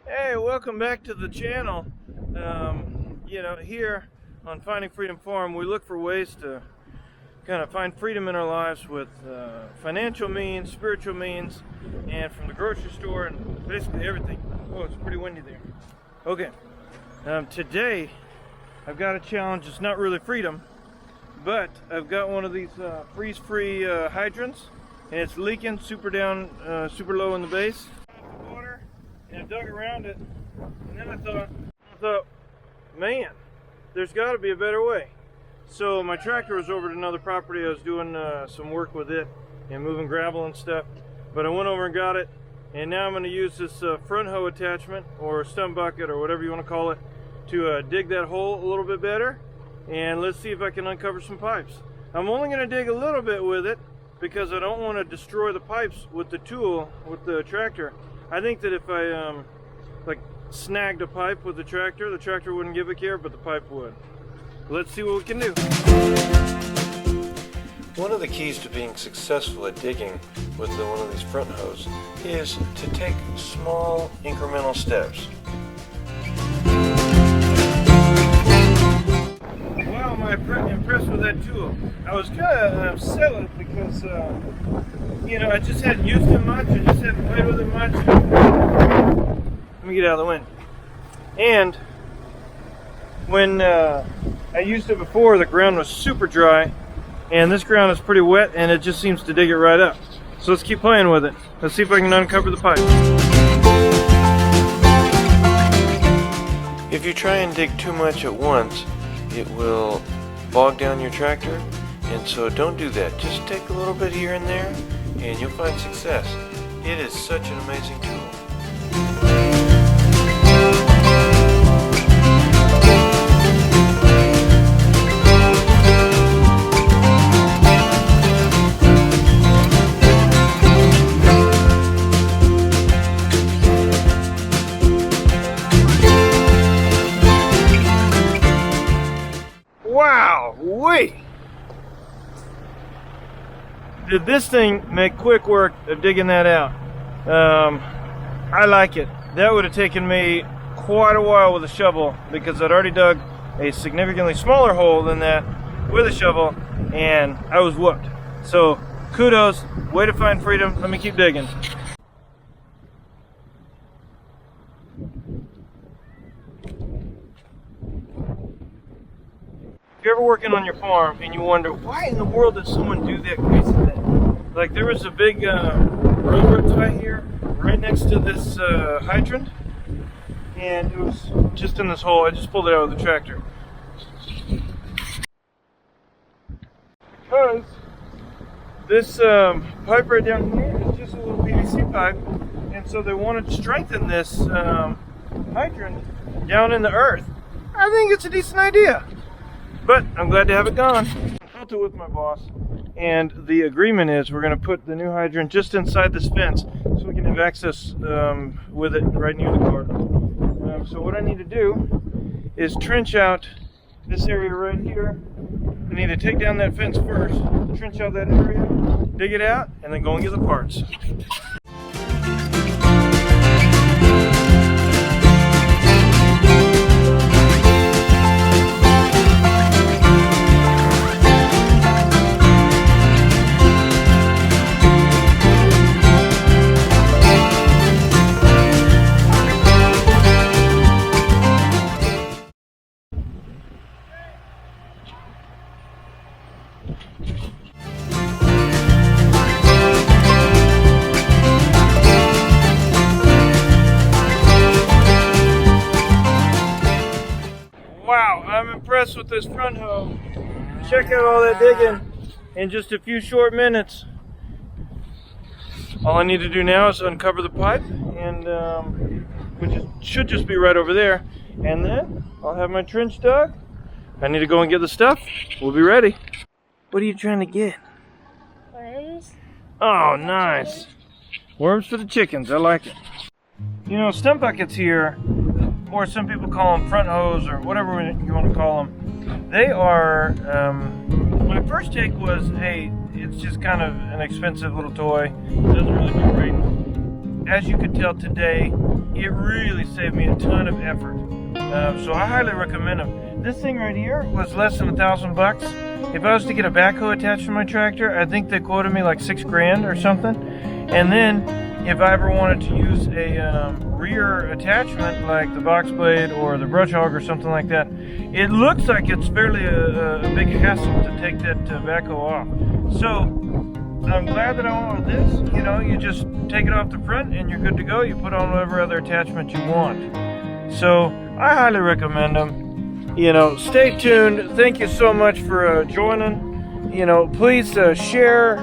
Hey, welcome back to the channel. Here on Finding Freedom Farm, we look for ways to kind of find freedom in our lives with financial means, spiritual means, and from the grocery store and basically everything. Oh, it's pretty windy there. Okay, today I've got a challenge. It's not really freedom, but I've got one of these freeze-free hydrants, and it's leaking super low in the base. Water, and I dug around it, and then I thought, man, there's got to be a better way. So my tractor was over at another property. I was doing some work with it and moving gravel and stuff, but I went over and got it, and now I'm going to use this front hoe attachment or stump bucket or whatever you want to call it to dig that hole a little bit better, and let's see if I can uncover some pipes. I'm only going to dig a little bit with it because I don't want to destroy the pipes with the tool, with the tractor. I think that if I snagged a pipe with the tractor wouldn't give a care, but the pipe would. Let's see what we can do. One of the keys to being successful at digging with one of these front hoes is to take small incremental steps. Wow, am I impressed with that tool. I was kind of upset with it because I just hadn't used it much. I just hadn't played with it much. Let me get out of the wind. And when I used it before, the ground was super dry, and this ground is pretty wet, and it just seems to dig it right up. So let's keep playing with it. Let's see if I can uncover the pipe. If you try and dig too much at once, it will bog down your tractor, and so don't do that. Just take a little bit here and there, and you'll find success. It is such an amazing tool. Wow, wait! Did this thing make quick work of digging that out? I like it. That would have taken me quite a while with a shovel because I'd already dug a significantly smaller hole than that with a shovel, and I was whooped. So kudos, way to find freedom. Let me keep digging. If you're ever working on your farm and you wonder, why in the world did someone do that crazy thing? Like, there was a big railroad tie here right next to this hydrant, and it was just in this hole. I just pulled it out with the tractor. Because this pipe right down here is just a little PVC pipe, and so they wanted to strengthen this hydrant down in the earth. I think it's a decent idea. But I'm glad to have it gone. I built it with my boss, and the agreement is we're going to put the new hydrant just inside this fence so we can have access with it right near the garden. So what I need to do is trench out this area right here. I need to take down that fence first, trench out that area, dig it out, and then go and get the parts. Wow, I'm impressed with this front hoe. Check out all that digging in just a few short minutes. All I need to do now is uncover the pipe, and which should just be right over there. And then I'll have my trench dug. I need to go and get the stuff. We'll be ready. What are you trying to get? Worms. Oh, nice. Worms for the chickens. I like it. You know, stump buckets here, or some people call them front hose or whatever you want to call them, they are, my first take was, hey, it's just kind of an expensive little toy. It doesn't really do great. as you could tell today, it really saved me a ton of effort. So I highly recommend them. This thing right here was less than $1,000. If I was to get a backhoe attached to my tractor, I think they quoted me like $6,000 or something. And then if I ever wanted to use a rear attachment like the box blade or the brush hog or something like that, it looks like it's fairly a big hassle to take that backhoe off. So I'm glad that I went with this. You know, you just take it off the front and you're good to go. You put on whatever other attachment you want. So I highly recommend them. You know, stay tuned. Thank you so much for joining. You know, please share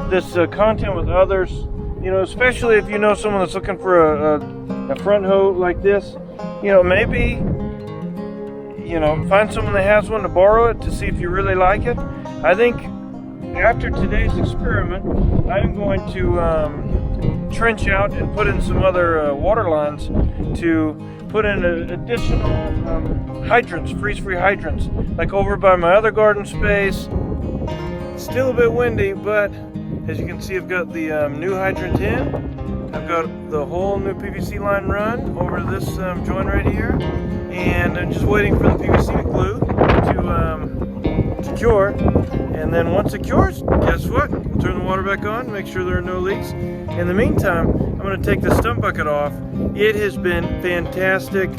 this content with others. You know, especially if you know someone that's looking for a front hoe like this. You know, maybe, you know, find someone that has one to borrow it to see if you really like it. I think after today's experiment, I'm going to trench out and put in some other water lines to put in additional hydrants, freeze-free hydrants, like over by my other garden space. Still a bit windy, but as you can see, I've got the new hydrant in. I've got the whole new PVC line run over this joint right here, and I'm just waiting for the PVC to glue to cure. And then once it cures, guess what? We'll turn the water back on, make sure there are no leaks. In the meantime, I'm going to take the stump bucket off. It has been fantastic.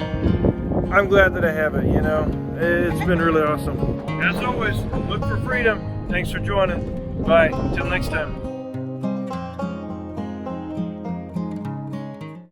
I'm glad that I have it, you know. It's been really awesome. As always, look for freedom. Thanks for joining. Bye. Till next time.